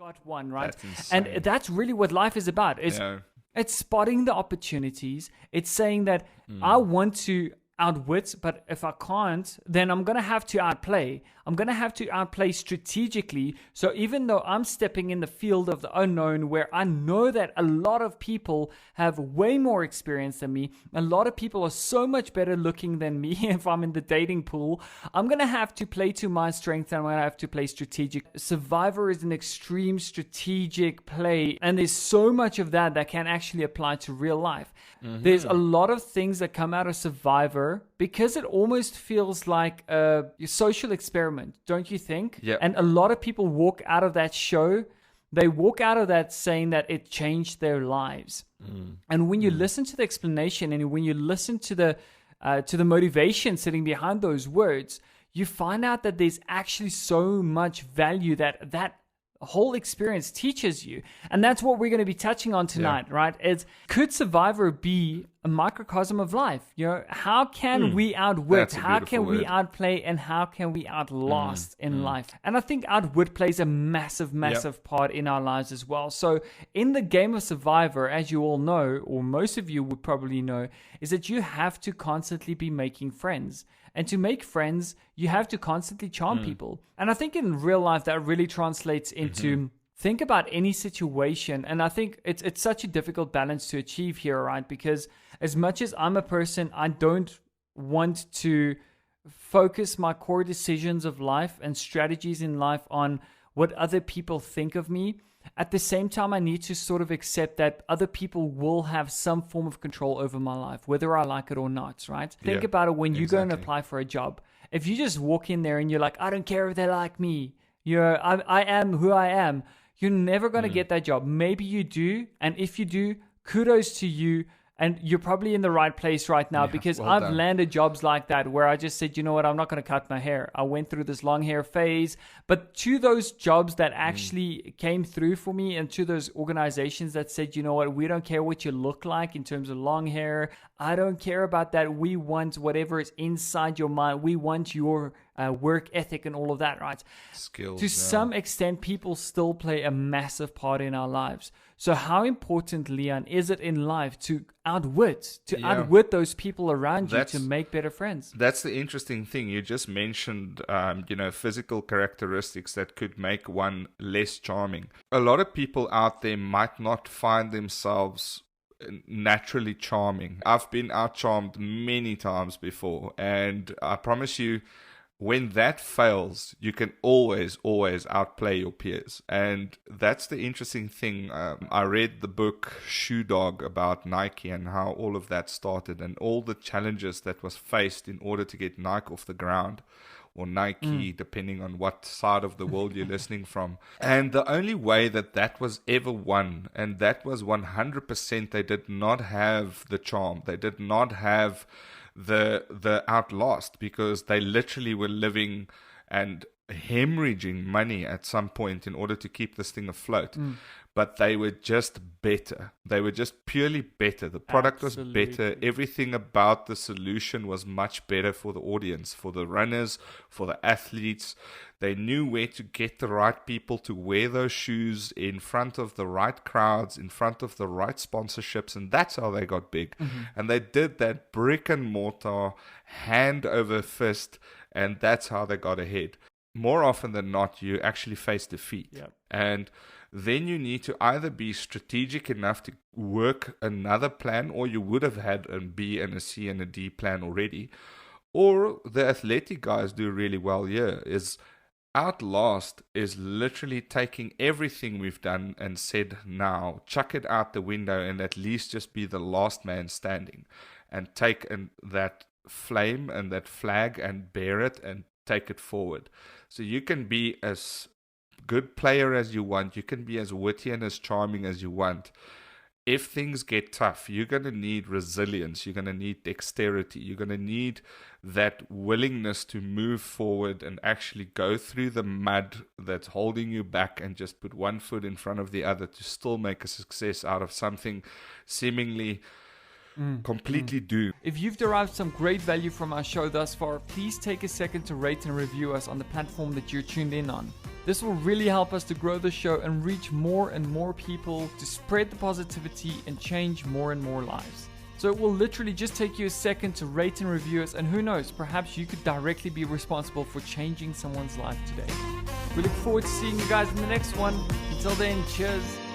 got one, right? That's insane. And that's really what life is about. It's spotting the opportunities. It's saying that I want to outwit, but if I can't, then I'm going to have to outplay. I'm going to have to outplay strategically. So even though I'm stepping in the field of the unknown, where I know that a lot of people have way more experience than me, a lot of people are so much better looking than me if I'm in the dating pool, I'm going to have to play to my strength, and I'm going to have to play strategic. Survivor is an extreme strategic play, and there's so much of that can actually apply to real life. There's a lot of things that come out of Survivor because it almost feels like a social experiment, don't you think? Yeah. And a lot of people walk out of that show, they walk out of that saying that it changed their lives. And when you listen to the explanation, and when you listen to the motivation sitting behind those words, you find out that there's actually so much value that whole experience teaches you. And that's what we're going to be touching on tonight, right? Could Survivor be a microcosm of life? You know, how can we outwit? How can we outplay? And how can we outlast in life? And I think outwit plays a massive part in our lives as well. So in the game of Survivor, as you all know, or most of you would probably know, is that you have to constantly be making friends. And to make friends, you have to constantly charm people. And I think in real life, that really translates into think about any situation. And I think it's such a difficult balance to achieve here, right? Because as much as I'm a person, I don't want to focus my core decisions of life and strategies in life on what other people think of me. At the same time, I need to sort of accept that other people will have some form of control over my life, whether I like it or not, right? Think about it when you go and apply for a job. If you just walk in there and you're like, I don't care if they like me, I am who I am, you're never going to get that job. Maybe you do. And if you do, kudos to you. And you're probably in the right place right now, because I've landed jobs like that where I just said, you know what, I'm not going to cut my hair. I went through this long hair phase. But to those jobs that actually came through for me, and to those organizations that said, you know what, we don't care what you look like in terms of long hair. I don't care about that. We want whatever is inside your mind. We want your work ethic and all of that, right? Skills. To some extent, people still play a massive part in our lives. So how important, Leon, is it in life to outwit those people around you to make better friends? That's the interesting thing. You just mentioned, physical characteristics that could make one less charming. A lot of people out there might not find themselves naturally charming. I've been out-charmed many times before, and I promise you, when that fails, you can always outplay your peers. And that's the interesting thing. I read the book Shoe Dog about Nike and how all of that started, and all the challenges that was faced in order to get Nike off the ground, or Nike, depending on what side of the world you're listening from. And the only way that was ever won, and that was 100%, they did not have the charm. They did not have the Outlast, because they literally were living and hemorrhaging money at some point in order to keep this thing afloat. But they were just better. They were just purely better. The product was better. Everything about the solution was much better for the audience, for the runners, for the athletes. They knew where to get the right people to wear those shoes in front of the right crowds, in front of the right sponsorships, and that's how they got big. And they did that brick and mortar, hand over fist, and that's how they got ahead. More often than not, you actually face defeat. And then you need to either be strategic enough to work another plan, or you would have had a B and a C and a D plan already. Or the athletic guys do really well here, is Outlast is literally taking everything we've done and said, now chuck it out the window and at least just be the last man standing, and take that flame and that flag and bear it and take it forward. So you can be as good player as you want, you can be as witty and as charming as you want. If things get tough, you're going to need resilience, you're going to need dexterity, you're going to need that willingness to move forward and actually go through the mud that's holding you back and just put one foot in front of the other to still make a success out of something seemingly completely doomed. If you've derived some great value from our show thus far, please take a second to rate and review us on the platform that you're tuned in on. This will really help us to grow the show and reach more and more people, to spread the positivity and change more and more lives. So it will literally just take you a second to rate and review us, and who knows, perhaps you could directly be responsible for changing someone's life today. We look forward to seeing you guys in the next one. Until then, cheers.